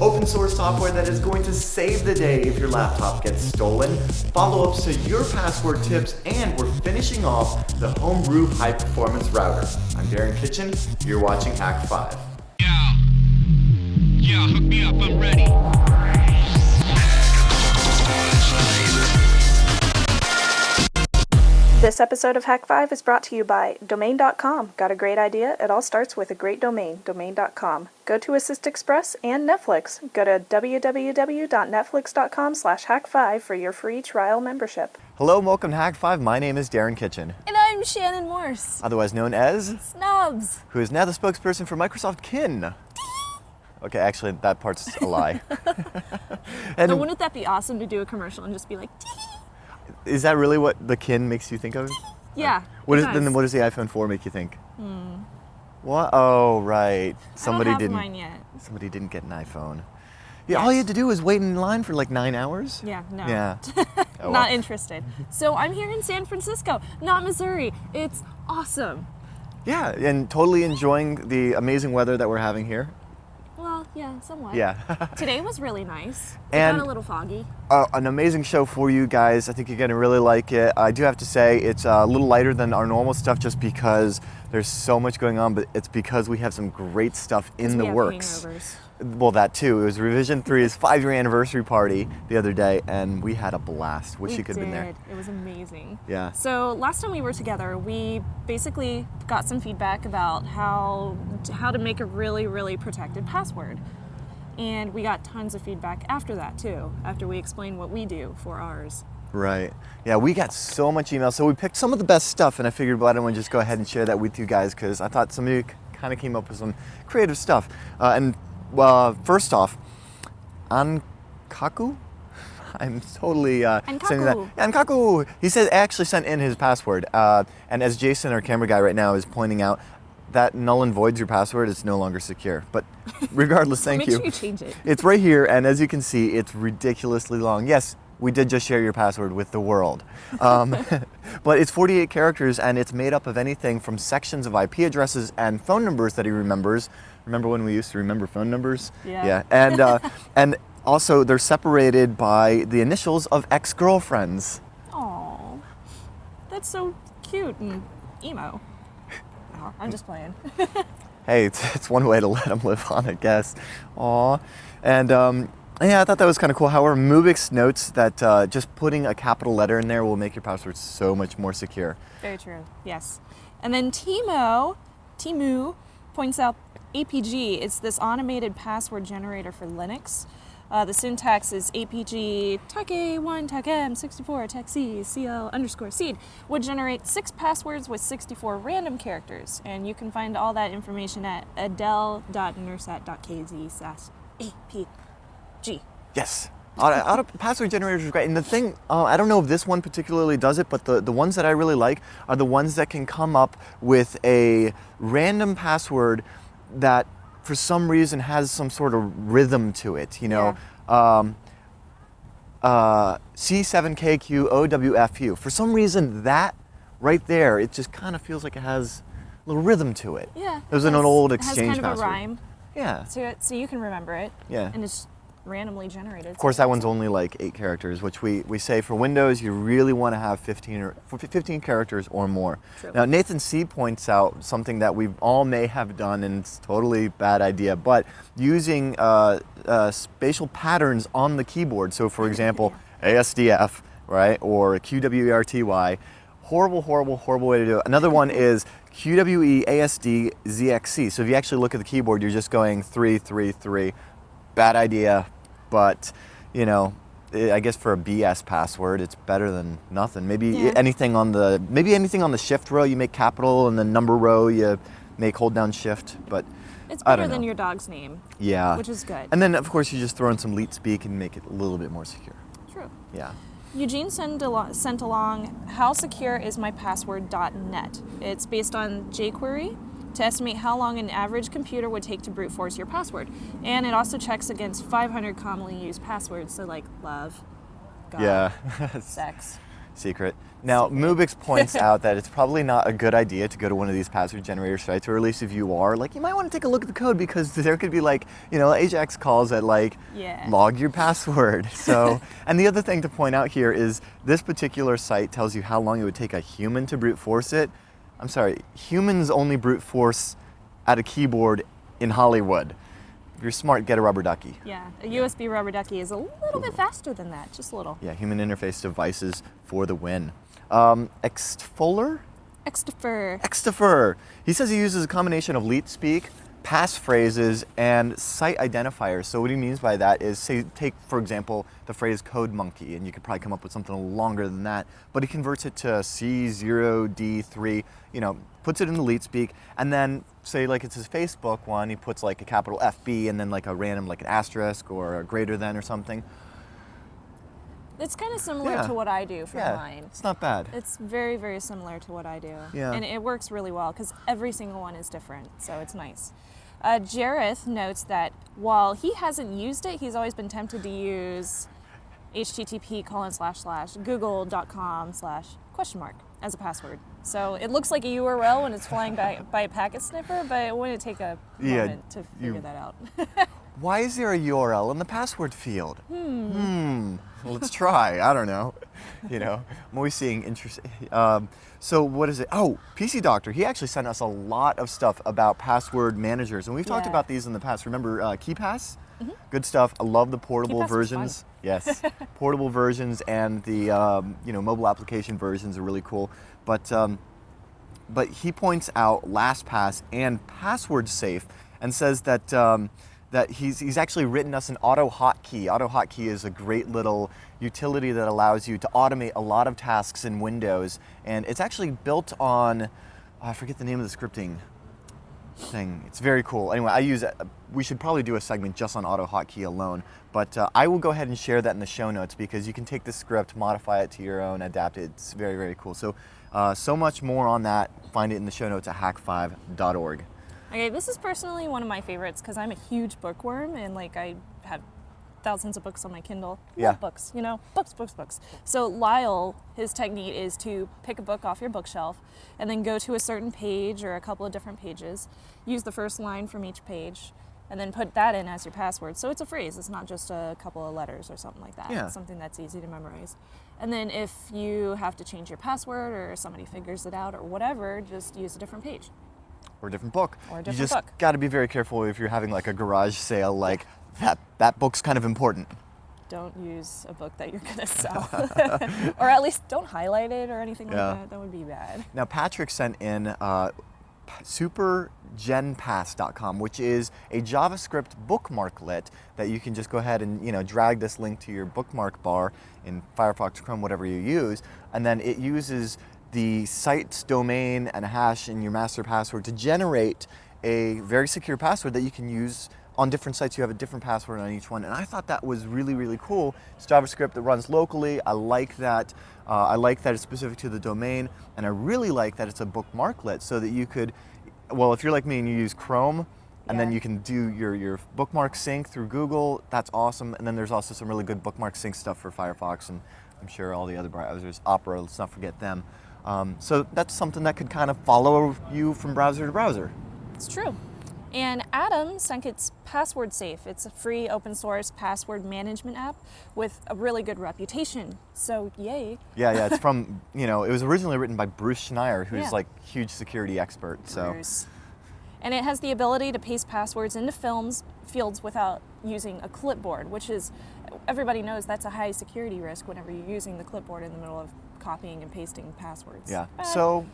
Open source software that is going to save the day if your laptop gets stolen, follow-ups to your password tips, and we're finishing off the Homebrew high-performance router. I'm Darren Kitchen, you're watching Hak5. Yeah, hook me up, I'm ready. This episode of Hak5 is brought to you by Domain.com. Got a great idea? It all starts with a great domain, Domain.com. Go to Assist Express and Netflix. Go to www.netflix.com/Hak5 for your free trial membership. Hello and welcome to Hak5. My name is Darren Kitchen. And I'm Shannon Morse. Otherwise known as... Snobs. Who is now the spokesperson for Microsoft Kin. Okay, actually, that part's a lie. And so wouldn't that be awesome to do a commercial and just be like, is that really what the Kin makes you think of? Yeah. Then what does the iPhone 4 make you think? What? Oh, right. Somebody I don't have mine yet. Somebody didn't get an iPhone. Yeah, all you had to do was wait in line for like 9 hours. Yeah, no. Yeah. Oh, Not interested. So I'm here in San Francisco, not Missouri. It's awesome. Yeah, and totally enjoying the amazing weather that we're having here. Well, yeah, somewhat. Yeah. Today was really nice. It And got a little foggy. An amazing show for you guys. I think you're going to really like it. I do have to say it's a little lighter than our normal stuff just because there's so much going on, but it's because we have some great stuff in the works. Hangovers. Well, that too. It was Revision 3's 5-year anniversary party the other day, and we had a blast. Wish you could have been there. It was amazing. Yeah. So last time we were together, we basically got some feedback about how to make a really, really protected password. And we got tons of feedback after that too, after we explained what we do for ours. Right. Yeah, we got so much email. So we picked some of the best stuff, and I figured, well, I don't want to just go ahead and share that with you guys because I thought some of you kind of came up with some creative stuff. First off, Ankaku? I'm totally saying that. Ankaku! He actually sent in his password. And as Jason, our camera guy right now, is pointing out, that null and voids your password. It's no longer secure. But regardless, thank you. Make sure you change it. It's right here, and as you can see, it's ridiculously long. Yes, we did just share your password with the world. But it's 48 characters, and it's made up of anything from sections of IP addresses and phone numbers that he remembers. Remember when we used to remember phone numbers? Yeah. And and also they're separated by the initials of ex-girlfriends. Aw, that's so cute and emo. Oh, I'm just playing. Hey, it's one way to let them live on, I guess. Aw. And yeah, I thought that was kind of cool. However, Mubix notes that just putting a capital letter in there will make your password so much more secure. Very true, yes. And then Timu points out APG. It's this automated password generator for Linux. The syntax is APG TAC1, TAC-M, 64, TAC-C, CL_seed would generate 6 passwords with 64 random characters. And you can find all that information at adele.nersat.kz/APG. Yes. Auto password generators are great. And the thing, I don't know if this one particularly does it, but the ones that I really like are the ones that can come up with a random password that for some reason has some sort of rhythm to it, you know. Yeah. C7KQOWFU. For some reason, that right there, it just kind of feels like it has a little rhythm to it. Yeah. It was an old exchange password. It has kind of password. a rhyme. Yeah. So you can remember it. Yeah. And it's randomly generated. Of course, that one's only like 8 characters, which we say for Windows, you really want to have 15 characters or more. True. Now, Nathan C. points out something that we all may have done, and it's totally bad idea, but using spatial patterns on the keyboard. So, for example, ASDF, right, or QWERTY. Horrible, horrible, horrible way to do it. Another one is QWEASDZXC. So if you actually look at the keyboard, you're just going 3, 3, 3. Bad idea, but you know, I guess for a BS password, it's better than nothing. Maybe anything on the shift row you make capital, and the number row you make hold down shift. But it's better than your dog's name. Yeah, which is good. And then of course you just throw in some leet speak and make it a little bit more secure. True. Yeah. Eugene sent along how secure is my password.net. It's based on jQuery to estimate how long an average computer would take to brute force your password. And it also checks against 500 commonly used passwords, so like love, God, sex. secret. Now, Mubix points out that it's probably not a good idea to go to one of these password generator sites, or at least if you are, like, you might want to take a look at the code, because there could be, like, you know, Ajax calls that, like, log your password. So, and the other thing to point out here is this particular site tells you how long it would take a human to brute force it. I'm sorry, humans only brute force at a keyboard in Hollywood. If you're smart, get a rubber ducky. Yeah, a USB rubber ducky is a little bit faster than that, just a little. Yeah, human interface devices for the win. Extfoller? Extifer. He says he uses a combination of leet speak, passphrases, and site identifiers. So what he means by that is, say, take, for example, the phrase code monkey, and you could probably come up with something longer than that, but he converts it to C0D3, you know, puts it in the leet speak, and then, say, like it's his Facebook one, he puts like a capital FB and then like a random, like an asterisk or a greater than or something. It's kind of similar to what I do for mine. It's not bad. It's very, very similar to what I do. Yeah. And it works really well because every single one is different, so it's nice. Jareth notes that while he hasn't used it, he's always been tempted to use http://google.com/ as a password. So it looks like a URL when it's flying by a packet sniffer, but it wouldn't take a moment to figure that out. Why is there a URL in the password field? Well, let's try. I don't know. You know, I'm always seeing interesting. So what is it? Oh, PC Doctor. He actually sent us a lot of stuff about password managers, and we've talked about these in the past. Remember KeyPass? Good stuff. I love the portable KeyPass versions. Yes, portable versions and the you know, mobile application versions are really cool. But he points out LastPass and Password Safe and says that that he's actually written us an auto hotkey. Auto hotkey is a great little utility that allows you to automate a lot of tasks in Windows, and it's actually built on, I forget the name of the scripting thing. It's very cool. Anyway, I use it. We should probably do a segment just on auto hotkey alone, but I will go ahead and share that in the show notes, because you can take the script, modify it to your own, adapt it. It's very, very cool. So, so much more on that. Find it in the show notes at hak5.org. Okay, this is personally one of my favorites because I'm a huge bookworm, and like I have thousands of books on my Kindle. Love books, you know, books. So Lyle, his technique is to pick a book off your bookshelf and then go to a certain page or a couple of different pages, use the first line from each page, and then put that in as your password. So it's a phrase, it's not just a couple of letters or something like that. Yeah. It's something that's easy to memorize. And then if you have to change your password or somebody figures it out or whatever, just use a different page. Or a different book. Or a different you just book. got to be very careful if you're having like a garage sale, like that book's kind of important. Don't use a book that you're going to sell. Or at least don't highlight it or anything like that. That would be bad. Now, Patrick sent in supergenpass.com, which is a JavaScript bookmarklet that you can just go ahead and, you know, drag this link to your bookmark bar in Firefox, Chrome, whatever you use, and then it uses the site's domain and hash in your master password to generate a very secure password that you can use on different sites. You have a different password on each one, and I thought that was really, really cool. It's JavaScript that runs locally. I like that. I like that it's specific to the domain, and I really like that it's a bookmarklet, so that you could, well, if you're like me and you use Chrome, and then you can do your bookmark sync through Google, that's awesome. And then there's also some really good bookmark sync stuff for Firefox, and I'm sure all the other browsers, Opera, let's not forget them. So that's something that could kind of follow you from browser to browser. It's true. And Adam sent its Password Safe. It's a free open source password management app with a really good reputation. So yay. Yeah, it's from, you know, it was originally written by Bruce Schneier, who's like a huge security expert. Bruce. And it has the ability to paste passwords into fields without using a clipboard, which is, everybody knows that's a high security risk whenever you're using the clipboard in the middle of copying and pasting passwords. Yeah. But so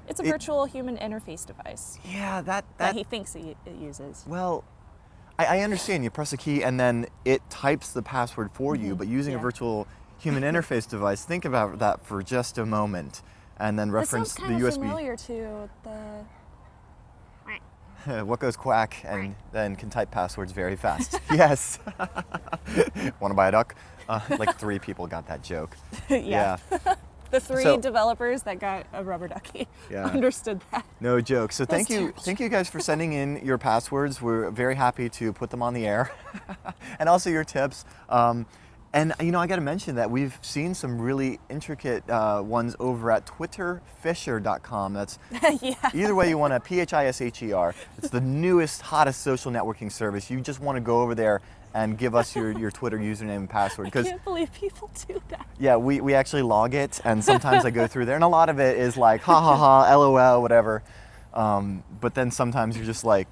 it's a virtual human interface device. Yeah, that he thinks it uses. Well, I understand. You press a key and then it types the password for you, but using a virtual human interface device, think about that for just a moment, and then reference the USB. Sounds familiar to the what goes quack and then can type passwords very fast. Yes. Want to buy a duck? Like 3 people got that joke. Yeah. The 3 developers that got a rubber ducky understood that. No joke. So thank you guys for sending in your passwords. We're very happy to put them on the air, and also your tips. And you know, I got to mention that we've seen some really intricate ones over at twitterfisher.com. That's Yeah. either way you want to, PHISHER. It's the newest, hottest social networking service. You just want to go over there and give us your Twitter username and password. I can't believe people do that. Yeah, we actually log it, and sometimes I go through there, and a lot of it is like, ha ha ha, LOL, whatever. But then sometimes you're just like,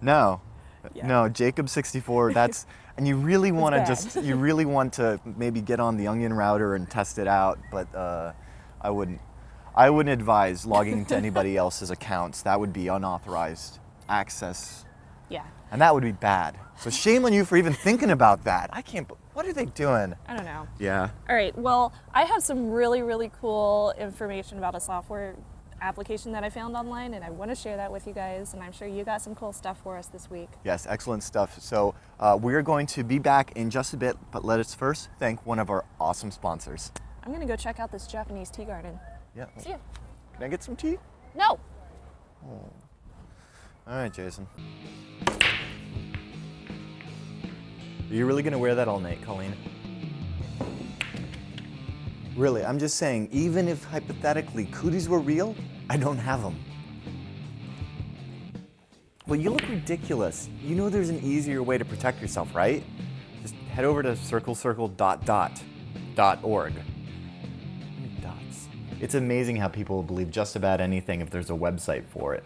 no, Jacob64, that's, and you really want to you really want to maybe get on the Onion router and test it out, but I wouldn't advise logging into anybody else's accounts. That would be unauthorized access. Yeah. And that would be bad. So shame on you for even thinking about that. What are they doing? I don't know. Yeah. All right, well, I have some really, really cool information about a software application that I found online, and I want to share that with you guys, and I'm sure you got some cool stuff for us this week. Yes, excellent stuff. So we're going to be back in just a bit, but let us first thank one of our awesome sponsors. I'm going to go check out this Japanese tea garden. Yeah. See ya. Can I get some tea? No. Oh. All right, Jason. Are you really going to wear that all night, Colleen? Really, I'm just saying, even if hypothetically cooties were real, I don't have them. Well, you look ridiculous. You know there's an easier way to protect yourself, right? Just head over to circlecircle.org. Dots. It's amazing how people will believe just about anything if there's a website for it.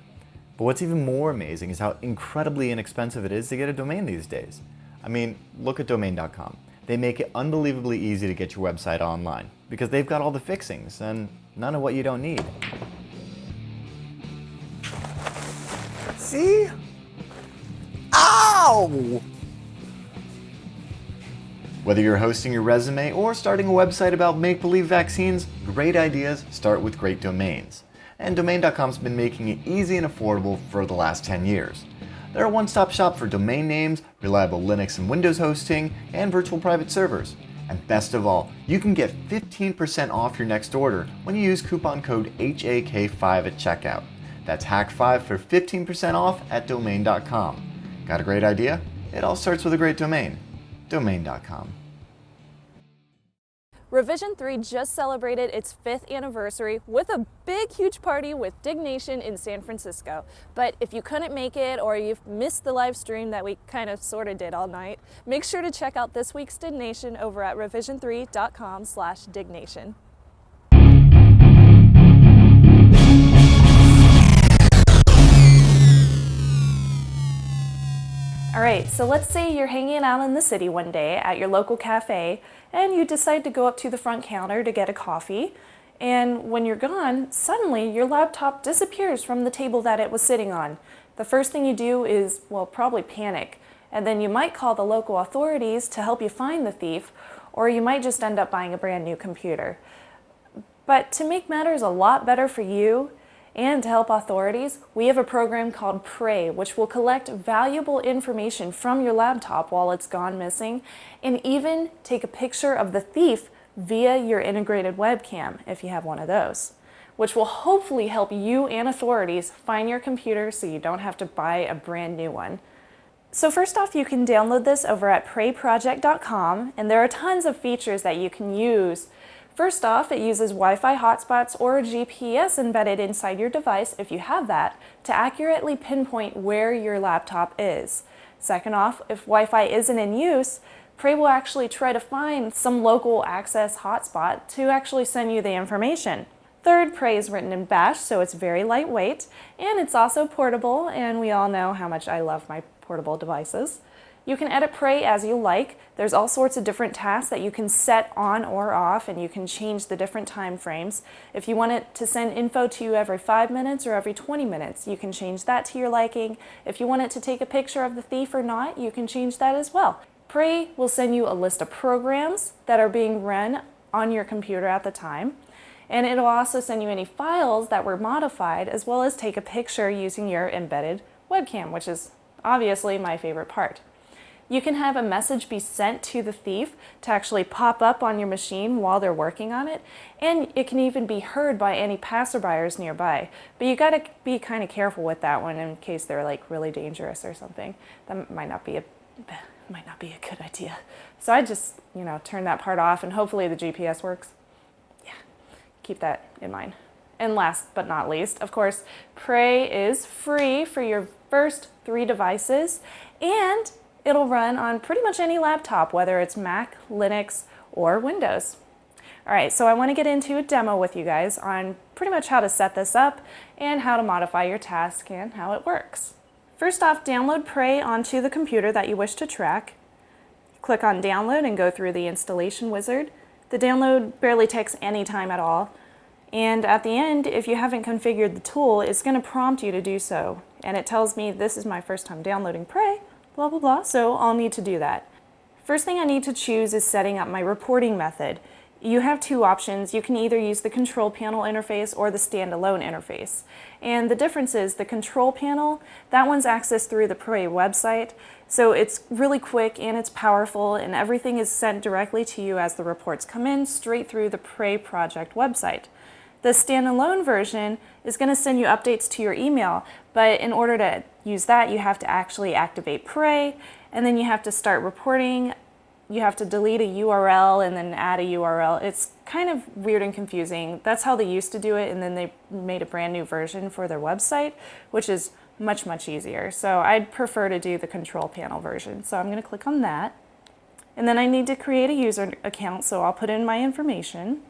But what's even more amazing is how incredibly inexpensive it is to get a domain these days. I mean, look at domain.com. They make it unbelievably easy to get your website online because they've got all the fixings and none of what you don't need. See? Ow! Whether you're hosting your resume or starting a website about make-believe vaccines, great ideas start with great domains. And domain.com's been making it easy and affordable for the last 10 years. They're a one-stop shop for domain names, reliable Linux and Windows hosting, and virtual private servers. And best of all, you can get 15% off your next order when you use coupon code HAK5 at checkout. That's Hak5 for 15% off at domain.com. Got a great idea? It all starts with a great domain. Domain.com. Revision 3 just celebrated its 5th anniversary with a big, huge party with Dignation in San Francisco. But if you couldn't make it or you've missed the live stream that we kind of sort of did all night, make sure to check out this week's Dignation over at revision3.com/dignation. All right, so let's say you're hanging out in the city one day at your local cafe and you decide to go up to the front counter to get a coffee. And when you're gone, suddenly your laptop disappears from the table that it was sitting on. The first thing you do is, well, probably panic. And then you might call the local authorities to help you find the thief, or you might just end up buying a brand new computer. But to make matters a lot better for you, and to help authorities, we have a program called Pray, which will collect valuable information from your laptop while it's gone missing, and even take a picture of the thief via your integrated webcam, if you have one of those, which will hopefully help you and authorities find your computer so you don't have to buy a brand new one. So first off, you can download this over at prayproject.com, and there are tons of features that you can use. First off, it uses Wi-Fi hotspots or GPS embedded inside your device, if you have that, to accurately pinpoint where your laptop is. Second off, if Wi-Fi isn't in use, Pray will actually try to find some local access hotspot to actually send you the information. Third, Pray is written in Bash, so it's very lightweight, and it's also portable, and we all know how much I love my portable devices. You can edit Pray as you like. There's all sorts of different tasks that you can set on or off, and you can change the different time frames. If you want it to send info to you every 5 minutes or every 20 minutes, you can change that to your liking. If you want it to take a picture of the thief or not, you can change that as well. Pray will send you a list of programs that are being run on your computer at the time, and it'll also send you any files that were modified, as well as take a picture using your embedded webcam, which is obviously my favorite part. You can have a message be sent to the thief to actually pop up on your machine while they're working on it, and it can even be heard by any passerbyers nearby. But you gotta be kind of careful with that one in case they're like really dangerous or something. That might not be a might not be a good idea. So I just, turn that part off, and hopefully the GPS works. Yeah, keep that in mind. And last but not least, of course, Pray is free for your first 3 devices, and it'll run on pretty much any laptop, whether it's Mac, Linux, or Windows. All right, so I want to get into a demo with you guys on pretty much how to set this up and how to modify your task and how it works. First off, download Pray onto the computer that you wish to track. Click on download and go through the installation wizard. The download barely takes any time at all. And at the end, if you haven't configured the tool, it's going to prompt you to do so. And it tells me this is my first time downloading Pray, blah, blah, blah, so I'll need to do that. First thing I need to choose is setting up my reporting method. You have 2 options. You can either use the control panel interface or the standalone interface. And the difference is the control panel, that one's accessed through the Pray website. So it's really quick and it's powerful, and everything is sent directly to you as the reports come in straight through the Pray project website. The standalone version is going to send you updates to your email, but in order to use that, you have to actually activate Pray, and then you have to start reporting. You have to delete a URL and then add a URL. It's kind of weird and confusing. That's how they used to do it, and then they made a brand new version for their website, which is much, much easier. So I'd prefer to do the control panel version. So I'm going to click on that. And then I need to create a user account, so I'll put in my information,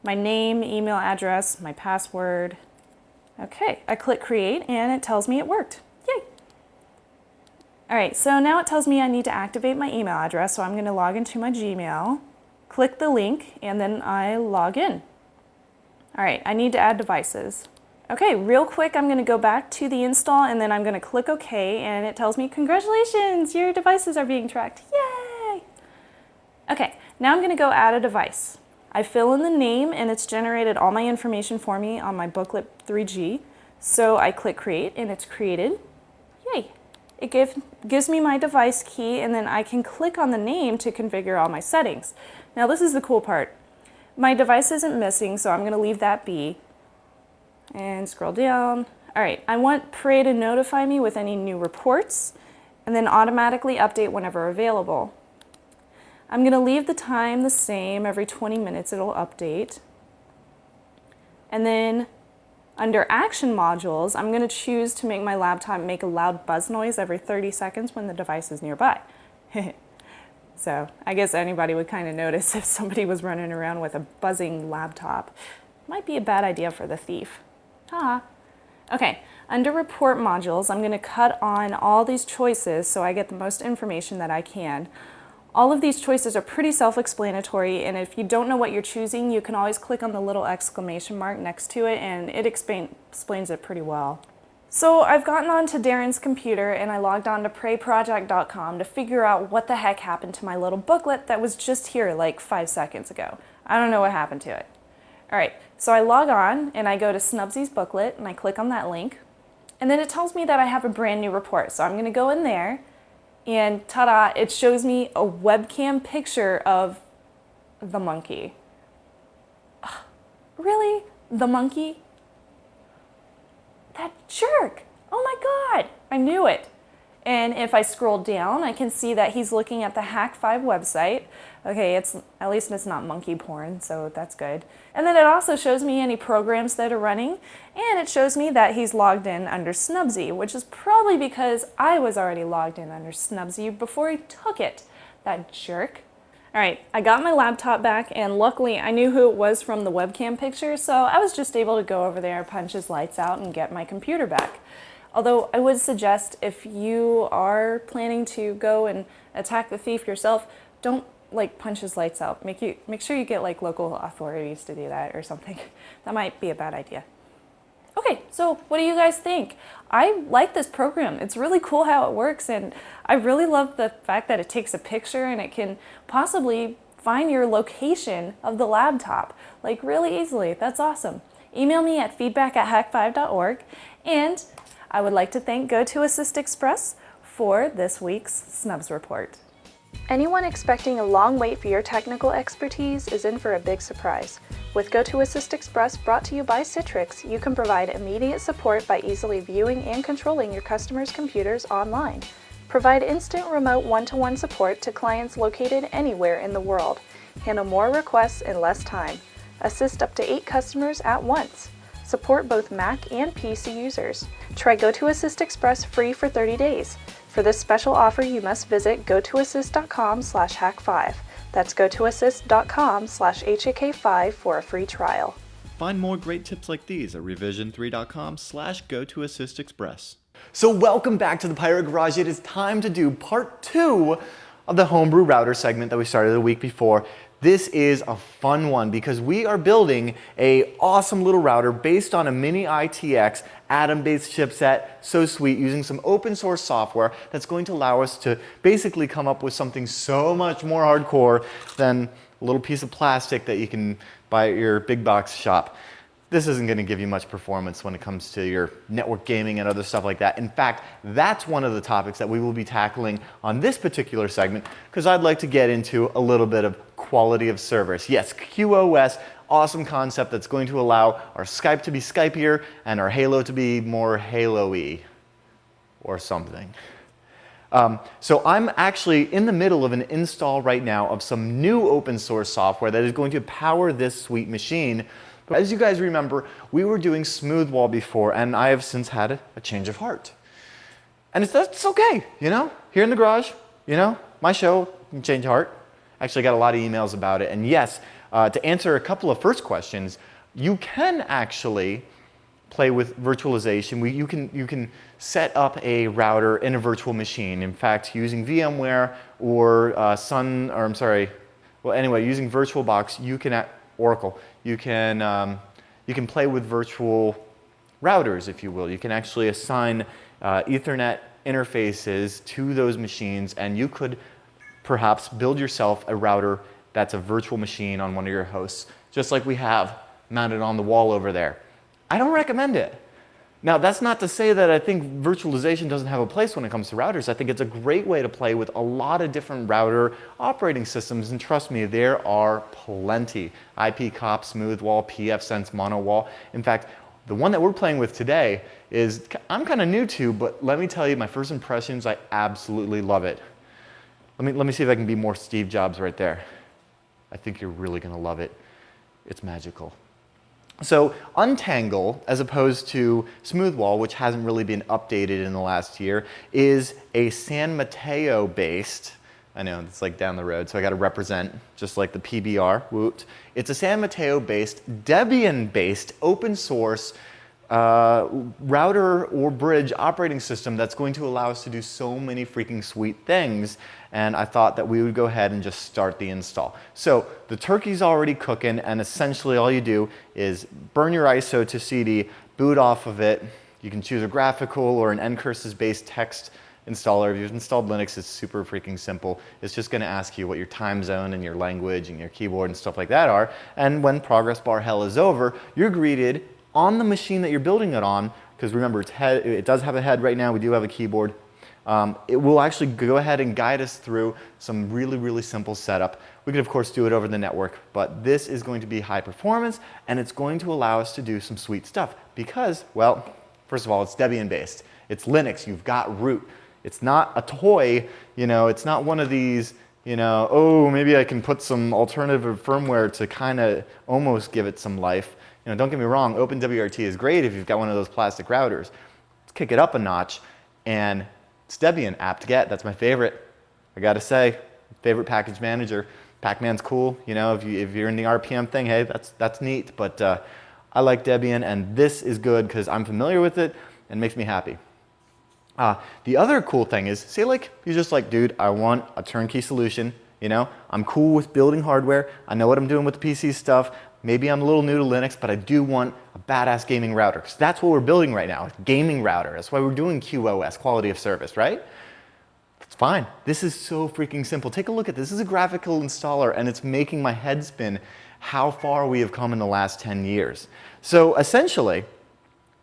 my name, email address, my password. Okay, I click create and it tells me it worked. Yay! All right, so now it tells me I need to activate my email address, so I'm going to log into my Gmail, click the link, and then I log in. All right, I need to add devices. Okay, real quick, I'm going to go back to the install, and then I'm going to click OK, and it tells me, congratulations, your devices are being tracked. Yay! Okay, now I'm going to go add a device. I fill in the name, and it's generated all my information for me on my booklet 3G. So I click create, and it's created. Yay! It gives me my device key, and then I can click on the name to configure all my settings. Now this is the cool part. My device isn't missing, so I'm going to leave that be. And scroll down. All right, I want Pray to notify me with any new reports, and then automatically update whenever available. I'm going to leave the time the same. Every 20 minutes it'll update. And then under action modules, I'm going to choose to make my laptop make a loud buzz noise every 30 seconds when the device is nearby. So I guess anybody would kind of notice if somebody was running around with a buzzing laptop. Might be a bad idea for the thief. Okay, under report modules, I'm going to cut on all these choices so I get the most information that I can. All of these choices are pretty self-explanatory, and if you don't know what you're choosing, you can always click on the little exclamation mark next to it, and it explains it pretty well. So I've gotten onto Darren's computer, and I logged on to prayproject.com to figure out what the heck happened to my little booklet that was just here like 5 seconds ago. I don't know what happened to it. All right, so I log on, and I go to Snubsy's booklet, and I click on that link, and then it tells me that I have a brand new report. So I'm going to go in there, and ta-da, it shows me a webcam picture of the monkey. Really? The monkey? That jerk! Oh my God! I knew it. And if I scroll down, I can see that he's looking at the Hak5 website. Okay, at least it's not monkey porn, so that's good. And then it also shows me any programs that are running, and it shows me that he's logged in under Snubsy, which is probably because I was already logged in under Snubsy before he took it. That jerk. All right, I got my laptop back, and luckily I knew who it was from the webcam picture, so I was just able to go over there, punch his lights out, and get my computer back. Although I would suggest if you are planning to go and attack the thief yourself, don't punch his lights out. Make sure you get local authorities to do that or something. That might be a bad idea. Okay, so what do you guys think? I like this program. It's really cool how it works, and I really love the fact that it takes a picture and it can possibly find your location of the laptop really easily. That's awesome. Email me at feedback@hak5.org, and I would like to thank GoToAssist Express for this week's Snubs Report. Anyone expecting a long wait for your technical expertise is in for a big surprise. With GoToAssist Express brought to you by Citrix, you can provide immediate support by easily viewing and controlling your customers' computers online. Provide instant remote one-to-one support to clients located anywhere in the world. Handle more requests in less time. Assist up to 8 customers at once. Support both Mac and PC users. Try GoToAssist Express free for 30 days. For this special offer, you must visit gotoassist.com/hak5. That's gotoassist.com/hak5 for a free trial. Find more great tips like these at revision3.com/gotoassistexpress. So welcome back to the Pirate Garage. It is time to do part 2 of the Homebrew router segment that we started the week before. This is a fun one because we are building a awesome little router based on a mini ITX Atom-based chipset, so sweet, using some open source software that's going to allow us to basically come up with something so much more hardcore than a little piece of plastic that you can buy at your big box shop. This isn't going to give you much performance when it comes to your network gaming and other stuff like that. In fact, that's one of the topics that we will be tackling on this particular segment because I'd like to get into a little bit of quality of service. Yes, QoS, awesome concept that's going to allow our Skype to be Skypier and our Halo to be more Halo-y or something. So I'm actually in the middle of an install right now of some new open source software that is going to power this sweet machine. But as you guys remember, we were doing Smoothwall before, and I have since had a change of heart. And it's okay, you know? Here in the garage, you know, my show, change of heart. Actually got a lot of emails about it. And yes, to answer a couple of first questions, you can actually play with virtualization. You can set up a router in a virtual machine. In fact, using VMware or using VirtualBox, you can Oracle. You can play with virtual routers, if you will. You can actually assign Ethernet interfaces to those machines, and you could perhaps build yourself a router that's a virtual machine on one of your hosts, just like we have mounted on the wall over there. I don't recommend it. Now, that's not to say that I think virtualization doesn't have a place when it comes to routers. I think it's a great way to play with a lot of different router operating systems, and trust me, there are plenty. IP-Cop, Smoothwall, pfSense, MonoWall. In fact, the one that we're playing with today is, I'm kind of new to, but let me tell you, my first impressions, I absolutely love it. Let me see if I can be more Steve Jobs right there. I think you're really going to love it. It's magical. So Untangle, as opposed to Smoothwall, which hasn't really been updated in the last year, is a San Mateo based, I know it's like down the road, so I got to represent, just like the PBR, woot. It's a San Mateo based, Debian based, open source router or bridge operating system that's going to allow us to do so many freaking sweet things. And I thought that we would go ahead and just start the install. So the turkey's already cooking, and essentially all you do is burn your ISO to CD, boot off of it. You can choose a graphical or an ncurses based text installer. If you've installed Linux, it's super freaking simple. It's just going to ask you what your time zone and your language and your keyboard and stuff like that are. And when progress bar hell is over, you're greeted on the machine that you're building it on, because remember, it does have a head right now. We do have a keyboard. It will actually go ahead and guide us through some really, really simple setup. We could, of course, do it over the network, but this is going to be high performance, and it's going to allow us to do some sweet stuff because, well, first of all, it's Debian based. It's Linux. You've got root. It's not a toy. You know, it's not one of these, you know, oh, maybe I can put some alternative firmware to kind of almost give it some life. You know, don't get me wrong, OpenWRT is great if you've got one of those plastic routers. Let's kick it up a notch, and it's Debian, apt-get. That's my favorite. I gotta say, favorite package manager. Pacman's cool. You know, if you're in the RPM thing, hey, that's neat. But I like Debian, and this is good because I'm familiar with it and it makes me happy. The other cool thing is, say like you're just like, dude, I want a turnkey solution. You know, I'm cool with building hardware. I know what I'm doing with the PC stuff. Maybe I'm a little new to Linux, but I do want a badass gaming router, because that's what we're building right now, a gaming router. That's why we're doing QoS, quality of service, right? It's fine. This is so freaking simple. Take a look at this. This is a graphical installer, and it's making my head spin how far we have come in the last 10 years. So essentially,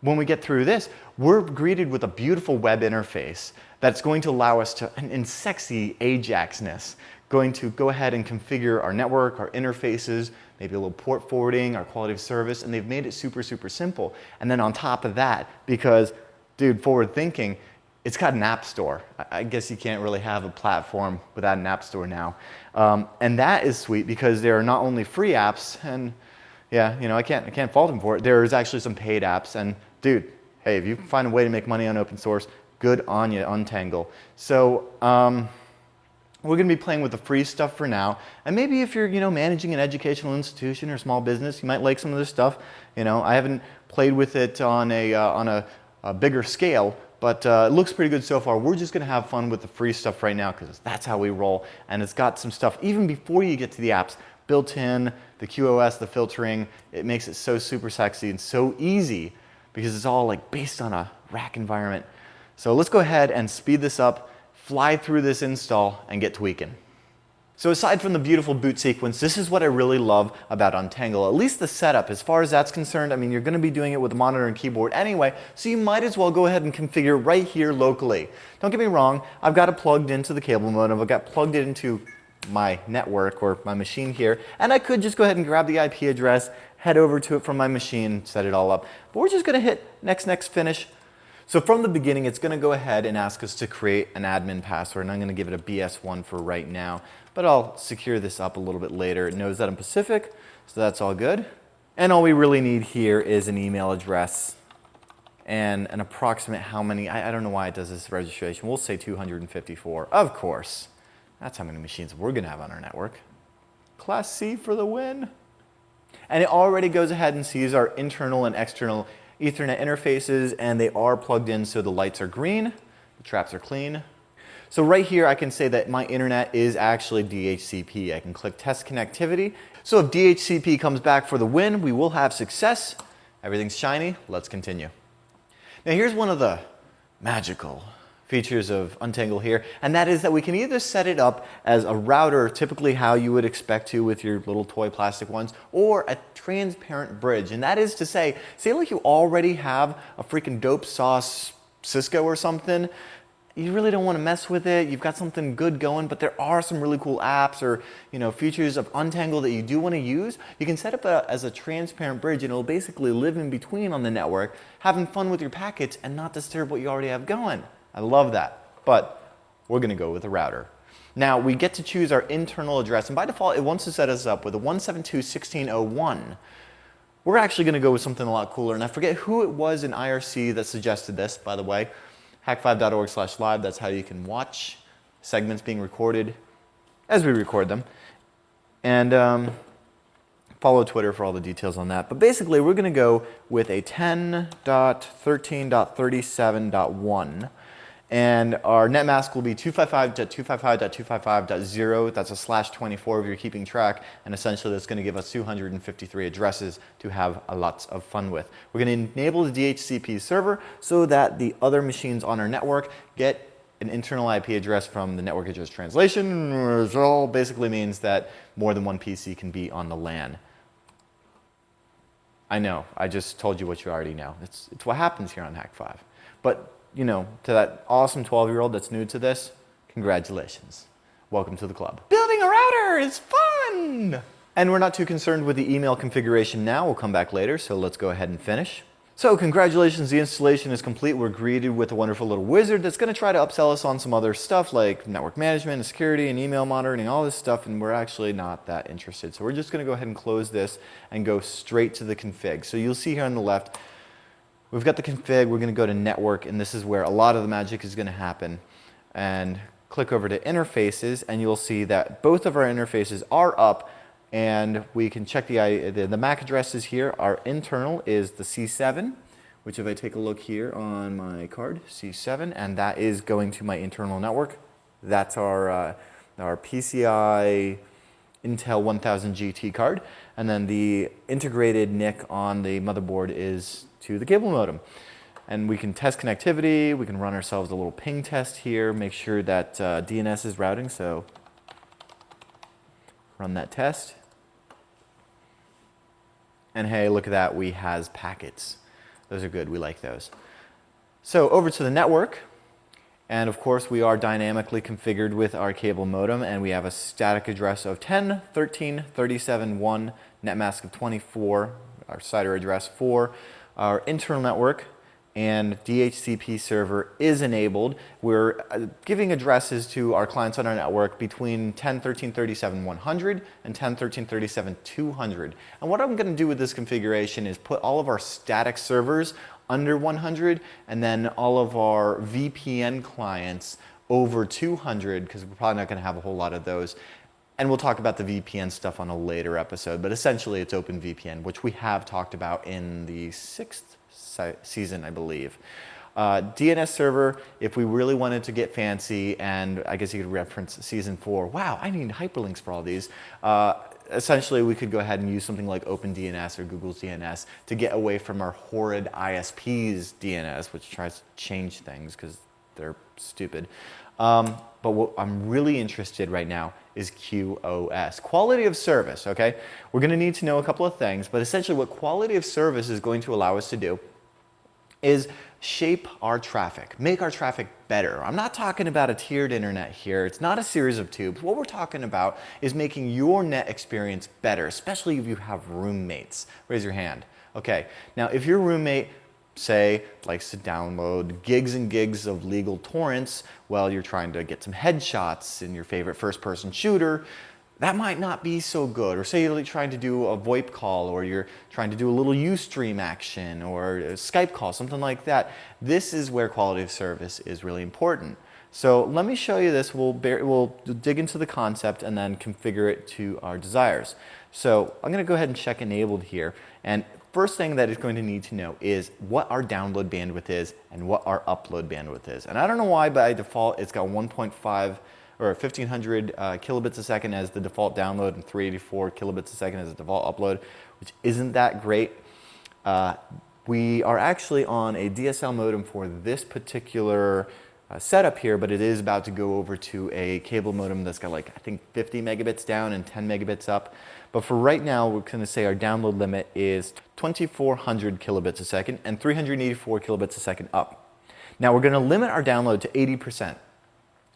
when we get through this, we're greeted with a beautiful web interface that's going to allow us to, in sexy Ajax-ness, going to go ahead and configure our network, our interfaces, maybe a little port forwarding, our quality of service, and they've made it super, super simple. And then on top of that, because, dude, forward thinking, it's got an app store. I guess you can't really have a platform without an app store now. And that is sweet because there are not only free apps, and yeah, you know, I can't fault them for it. There's actually some paid apps, and dude, hey, if you find a way to make money on open source, good on you, Untangle. So we're going to be playing with the free stuff for now, and maybe if you're, you know, managing an educational institution or small business, you might like some of this stuff. You know, I haven't played with it on a bigger scale, but it looks pretty good so far. We're just going to have fun with the free stuff right now because that's how we roll, and it's got some stuff even before you get to the apps built in, the QoS, the filtering. It makes it so super sexy and so easy because it's all like based on a rack environment. So let's go ahead and speed this up, fly through this install, and get tweaking. So aside from the beautiful boot sequence, this is what I really love about Untangle, at least the setup. As far as that's concerned, I mean, you're going to be doing it with a monitor and keyboard anyway, so you might as well go ahead and configure right here locally. Don't get me wrong, I've got it plugged into the cable modem, I've got plugged it into my network or my machine here, and I could just go ahead and grab the IP address, head over to it from my machine, set it all up. But we're just going to hit next, finish. So from the beginning, it's going to go ahead and ask us to create an admin password, and I'm going to give it a BS1 for right now, but I'll secure this up a little bit later. It knows that I'm Pacific, so that's all good. And all we really need here is an email address and an approximate how many, I don't know why it does this registration. We'll say 254, of course. That's how many machines we're going to have on our network. Class C for the win. And it already goes ahead and sees our internal and external Ethernet interfaces, and they are plugged in so the lights are green, the traps are clean. So right here I can say that my internet is actually DHCP. I can click test connectivity. So if DHCP comes back for the win, we will have success. Everything's shiny. Let's continue. Now here's one of the magical features of Untangle here, and that is that we can either set it up as a router, typically how you would expect to with your little toy plastic ones, or a transparent bridge. And that is to say like you already have a freaking dope sauce Cisco or something, you really don't want to mess with it. You've got something good going, but there are some really cool apps or, you know, features of Untangle that you do want to use. You can set up as a transparent bridge, and it'll basically live in between on the network, having fun with your packets and not disturb what you already have going. I love that, but we're going to go with a router. Now, we get to choose our internal address, and by default, it wants to set us up with a 172.16.01. We're actually going to go with something a lot cooler, and I forget who it was in IRC that suggested this, by the way. Hak5.org/live, that's how you can watch segments being recorded as we record them. And follow Twitter for all the details on that. But basically, we're going to go with a 10.13.37.1. And our net mask will be 255.255.255.0. That's a /24 if you're keeping track. And essentially, that's going to give us 253 addresses to have lots of fun with. We're going to enable the DHCP server so that the other machines on our network get an internal IP address from the network address translation, which all basically means that more than one PC can be on the LAN. I know, I just told you what you already know. It's what happens here on Hak5. But you know, to that awesome 12-year-old that's new to this, congratulations. Welcome to the club. Building a router is fun! And we're not too concerned with the email configuration now. We'll come back later, so let's go ahead and finish. So congratulations, the installation is complete. We're greeted with a wonderful little wizard that's going to try to upsell us on some other stuff like network management and security and email monitoring, all this stuff, and we're actually not that interested. So we're just going to go ahead and close this and go straight to the config. So you'll see here on the left, we've got the config. We're going to go to network, and this is where a lot of the magic is going to happen. And click over to interfaces, and you'll see that both of our interfaces are up, and we can check the MAC addresses here. Our internal is the C7, which if I take a look here on my card, C7, and that is going to my internal network. That's our PCI Intel 1000 GT card, and then the integrated NIC on the motherboard is to the cable modem. And we can test connectivity, we can run ourselves a little ping test here, make sure that DNS is routing, so run that test. And hey, look at that, we has packets. Those are good, we like those. So over to the network, and of course we are dynamically configured with our cable modem, and we have a static address of 10.13.37.1, net mask of 24, our CIDR address for our internal network, and DHCP server is enabled. We're giving addresses to our clients on our network between 10.13.37.100 and 10.13.37.200. And what I'm going to do with this configuration is put all of our static servers under 100 and then all of our VPN clients over 200, because we're probably not going to have a whole lot of those. And we'll talk about the VPN stuff on a later episode, but essentially it's OpenVPN, which we have talked about in the 6th season, I believe. DNS server, if we really wanted to get fancy, and I guess you could reference season 4, wow, I need hyperlinks for all these. Essentially, we could go ahead and use something like OpenDNS or Google's DNS to get away from our horrid ISP's DNS, which tries to change things because they're stupid. But what I'm really interested right now is QoS, quality of service, okay? We're gonna need to know a couple of things, but essentially what quality of service is going to allow us to do is shape our traffic, make our traffic better. I'm not talking about a tiered internet here. It's not a series of tubes. What we're talking about is making your net experience better, especially if you have roommates. Raise your hand. Okay, now if your roommate, say, likes to download gigs and gigs of legal torrents while you're trying to get some headshots in your favorite first-person shooter, that might not be so good. Or say you're trying to do a VoIP call, or you're trying to do a little Ustream action, or a Skype call, something like that. This is where quality of service is really important. So let me show you this. We'll dig into the concept and then configure it to our desires. So I'm going to go ahead and check enabled here. And first thing that it's going to need to know is what our download bandwidth is and what our upload bandwidth is. And I don't know why, but by default it's got 1.5 or 1500 kilobits a second as the default download and 384 kilobits a second as the default upload, which isn't that great. We are actually on a DSL modem for this particular setup here, but it is about to go over to a cable modem that's got like, I think 50 megabits down and 10 megabits up. But for right now, we're going to say our download limit is 2400 kilobits a second and 384 kilobits a second up. Now we're going to limit our download to 80%.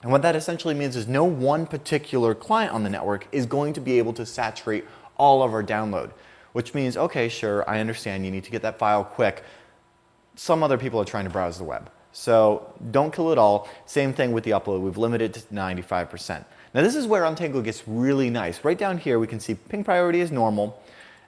And what that essentially means is no one particular client on the network is going to be able to saturate all of our download, which means, okay, sure, I understand you need to get that file quick. Some other people are trying to browse the web. So don't kill it all. Same thing with the upload. We've limited it to 95%. Now this is where Untangle gets really nice. Right down here we can see ping priority is normal.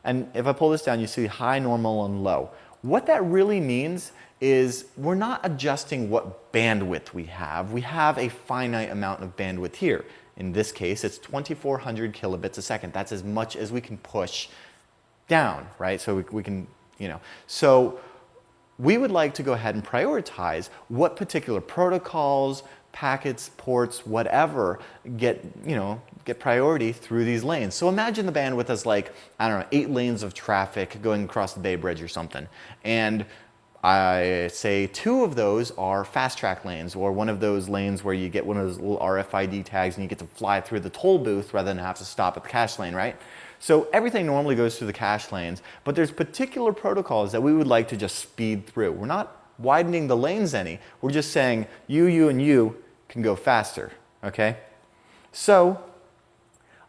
And if I pull this down, you see high, normal, and low. What that really means is we're not adjusting what bandwidth we have. We have a finite amount of bandwidth here. In this case, it's 2400 kilobits a second. That's as much as we can push down, right? So we can, So we would like to go ahead and prioritize what particular protocols, packets, ports, whatever, get priority through these lanes. So imagine the bandwidth as like, I don't know, 8 lanes of traffic going across the Bay Bridge or something. And I say 2 of those are fast track lanes, or one of those lanes where you get one of those little RFID tags and you get to fly through the toll booth rather than have to stop at the cache lane, right? So everything normally goes through the cache lanes, but there's particular protocols that we would like to just speed through. We're not widening the lanes any. We're just saying you, and you can go faster, okay? So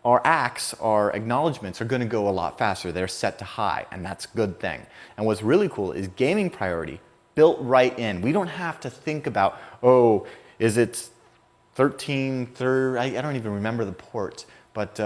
our ACKs, our acknowledgements, are going to go a lot faster. They're set to high, and that's a good thing. And what's really cool is gaming priority built right in. We don't have to think about, oh, is it 13, I don't even remember the port, but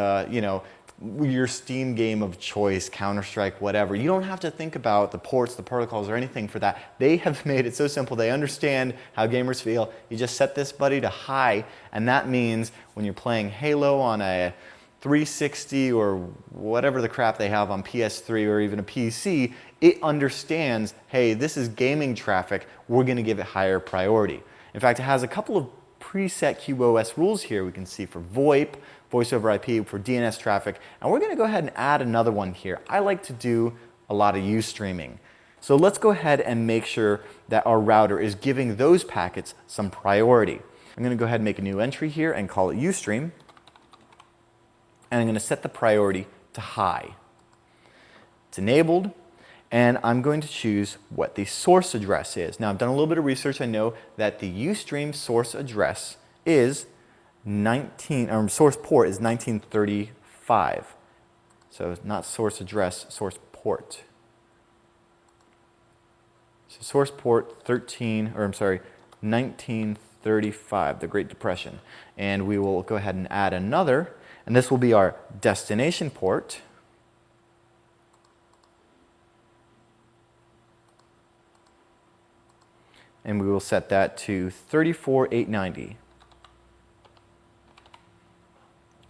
your Steam game of choice, Counter-Strike, whatever. You don't have to think about the ports, the protocols, or anything for that. They have made it so simple. They understand how gamers feel. You just set this buddy to high, and that means when you're playing Halo on a 360 or whatever the crap they have on PS3 or even a PC, it understands, hey, this is gaming traffic. We're going to give it higher priority. In fact, it has a couple of preset QoS rules here. We can see for VoIP, voice over IP, for DNS traffic, and we're going to go ahead and add another one here. I like to do a lot of Ustreaming. So let's go ahead and make sure that our router is giving those packets some priority. I'm going to go ahead and make a new entry here and call it Ustream, and I'm going to set the priority to high. It's enabled, and I'm going to choose what the source address is. Now, I've done a little bit of research. I know that the Ustream source address is source port is 1935. So it's not source address, source port. So source port 1935, the Great Depression. And we will go ahead and add another, and this will be our destination port. And we will set that to 34890.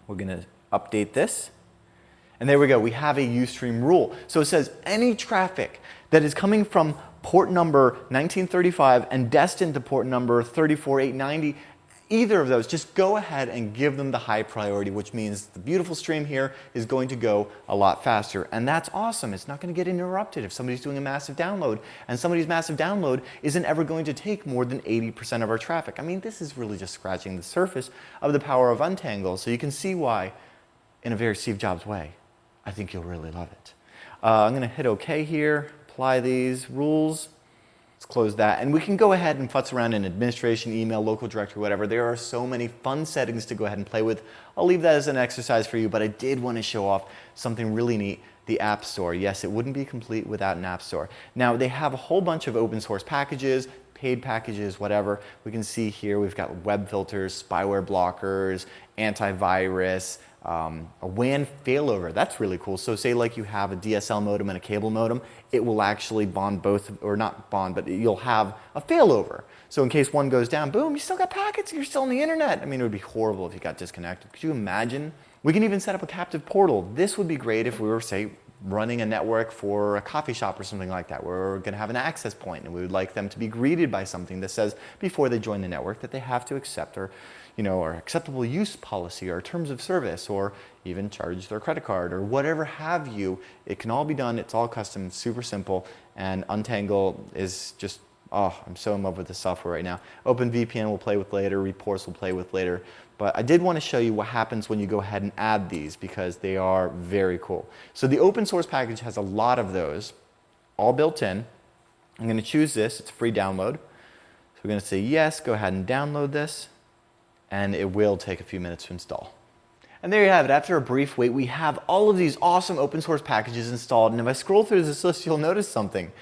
We're going to update this. And there we go. We have a Ustream rule. So it says any traffic that is coming from port number 1935 and destined to port number 34890, either of those, just go ahead and give them the high priority, which means the beautiful stream here is going to go a lot faster. And that's awesome. It's not going to get interrupted if somebody's doing a massive download, and somebody's massive download isn't ever going to take more than 80% of our traffic. I mean, this is really just scratching the surface of the power of Untangle. So you can see why, in a very Steve Jobs way, I think you'll really love it. I'm going to hit OK here, apply these rules. Let's close that, and we can go ahead and futz around in administration, email, local directory, whatever. There are so many fun settings to go ahead and play with. I'll leave that as an exercise for you, but I did want to show off something really neat, the App Store. Yes, it wouldn't be complete without an App Store. Now, they have a whole bunch of open source packages, paid packages, whatever. We can see here we've got web filters, spyware blockers, antivirus, a WAN failover. That's really cool. So say like you have a DSL modem and a cable modem, it will actually bond both, or not bond, but you'll have a failover. So in case one goes down, boom, you still got packets, you're still on the internet. I mean, it would be horrible if you got disconnected. Could you imagine? We can even set up a captive portal. This would be great if we were, say, running a network for a coffee shop or something like that, where we're going to have an access point, and we would like them to be greeted by something that says before they join the network that they have to accept our acceptable use policy or terms of service, or even charge their credit card or whatever have you. It can all be done. It's all custom, super simple, and Untangle is just, oh, I'm so in love with this software right now. OpenVPN we'll play with later, reports we'll play with later, but I did want to show you what happens when you go ahead and add these, because they are very cool. So the open source package has a lot of those, all built in. I'm going to choose this. It's a free download. So we're going to say yes, go ahead and download this, and it will take a few minutes to install. And there you have it. After a brief wait, we have all of these awesome open source packages installed, and if I scroll through this list, you'll notice something.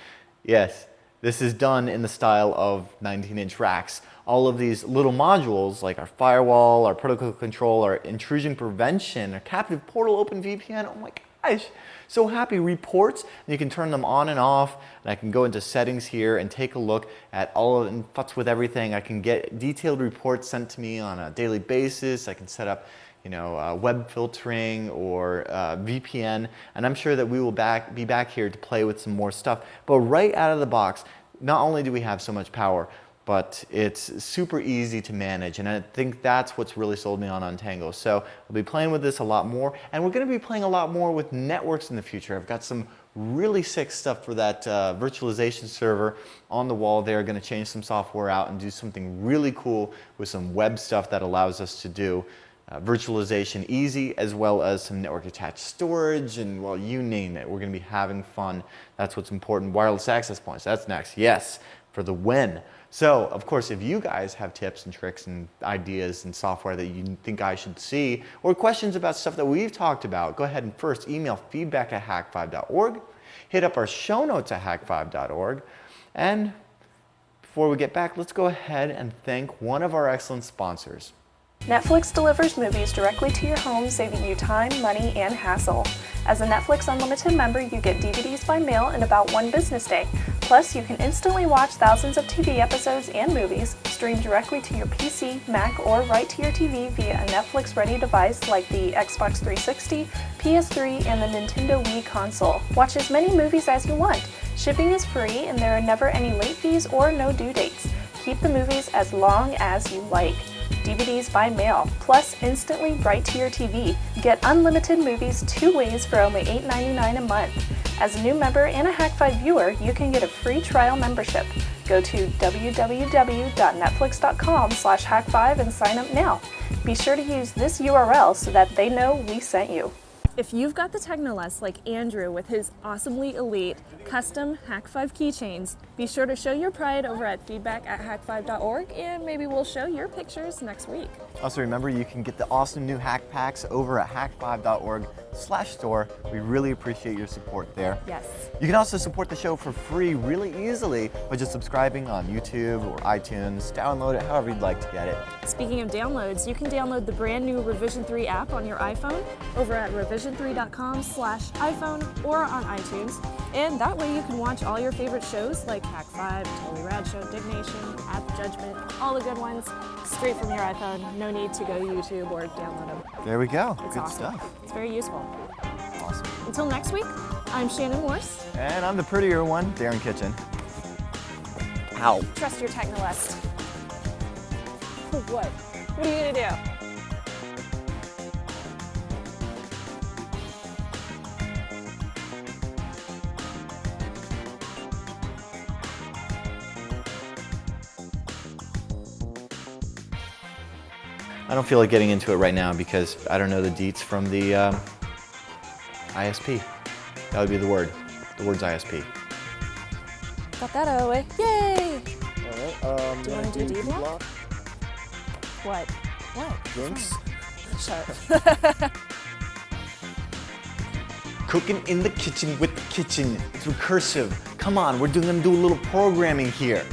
Yes, this is done in the style of 19-inch racks. All of these little modules, like our firewall, our protocol control, our intrusion prevention, our captive portal, OpenVPN, oh my gosh, so happy. Reports, and you can turn them on and off, and I can go into settings here and take a look at all of it and futz with everything. I can get detailed reports sent to me on a daily basis. I can set up web filtering or VPN, and I'm sure that we will be back here to play with some more stuff. But right out of the box, not only do we have so much power, but it's super easy to manage, and I think that's what's really sold me on Untangle. So I'll be playing with this a lot more, and we're going to be playing a lot more with networks in the future. I've got some really sick stuff for that virtualization server on the wall there. Going to change some software out and do something really cool with some web stuff that allows us to do virtualization easy, as well as some network attached storage, and well, you name it. We're going to be having fun. That's what's important. Wireless access points, that's next. Yes, for the win. So, of course, if you guys have tips and tricks and ideas and software that you think I should see, or questions about stuff that we've talked about, go ahead and first email feedback@hak5.org, hit up our show notes at hak5.org, and before we get back, let's go ahead and thank one of our excellent sponsors. Netflix delivers movies directly to your home, saving you time, money, and hassle. As a Netflix Unlimited member, you get DVDs by mail in about 1 business day. Plus, you can instantly watch thousands of TV episodes and movies, stream directly to your PC, Mac, or right to your TV via a Netflix-ready device like the Xbox 360, PS3, and the Nintendo Wii console. Watch as many movies as you want. Shipping is free, and there are never any late fees or no due dates. Keep the movies as long as you like. DVDs by mail, plus instantly right to your TV. Get unlimited movies 2 ways for only $8.99 a month. As a new member and a Hak5 viewer, you can get a free trial membership. Go to www.netflix.com/hak5 and sign up now. Be sure to use this URL so that they know we sent you. If you've got the Technoless like Andrew with his awesomely elite custom Hak5 keychains, be sure to show your pride over at feedback@hak5.org, and maybe we'll show your pictures next week. Also remember, you can get the awesome new hack packs over at hak5.org/store. We really appreciate your support there. Yes. You can also support the show for free really easily by just subscribing on YouTube or iTunes. Download it however you'd like to get it. Speaking of downloads, you can download the brand new Revision 3 app on your iPhone over at revision3.com/iPhone or on iTunes. And that way you can watch all your favorite shows like Hak5, Totally Rad Show, Dignation, App Judgment, all the good ones, straight from your iPhone. No need to go to YouTube or download them. There we go. It's Good awesome. stuff. It's very useful. Awesome. Until next week, I'm Shannon Morse. And I'm the prettier one, Darren Kitchen. Ow. Trust your Technoless. What? What are you gonna do? I don't feel like getting into it right now because I don't know the deets from the ISP. That would be the word. The word's ISP. Got that out of the way. Yay! All right. Do you want to do D-block? What? What? Drinks. Shut up. Cooking in the kitchen with the kitchen. It's recursive. Come on, we're gonna do a little programming here.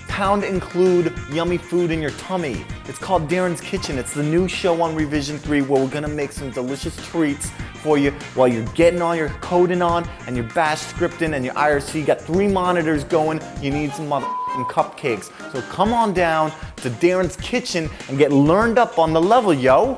Pound include yummy food in your tummy. It's called Darren's Kitchen. It's the new show on Revision 3 where we're gonna make some delicious treats for you while you're getting all your coding on and your bash scripting and your IRC. You got 3 monitors going. You need some motherfucking cupcakes. So come on down to Darren's Kitchen and get learned up on the level, yo.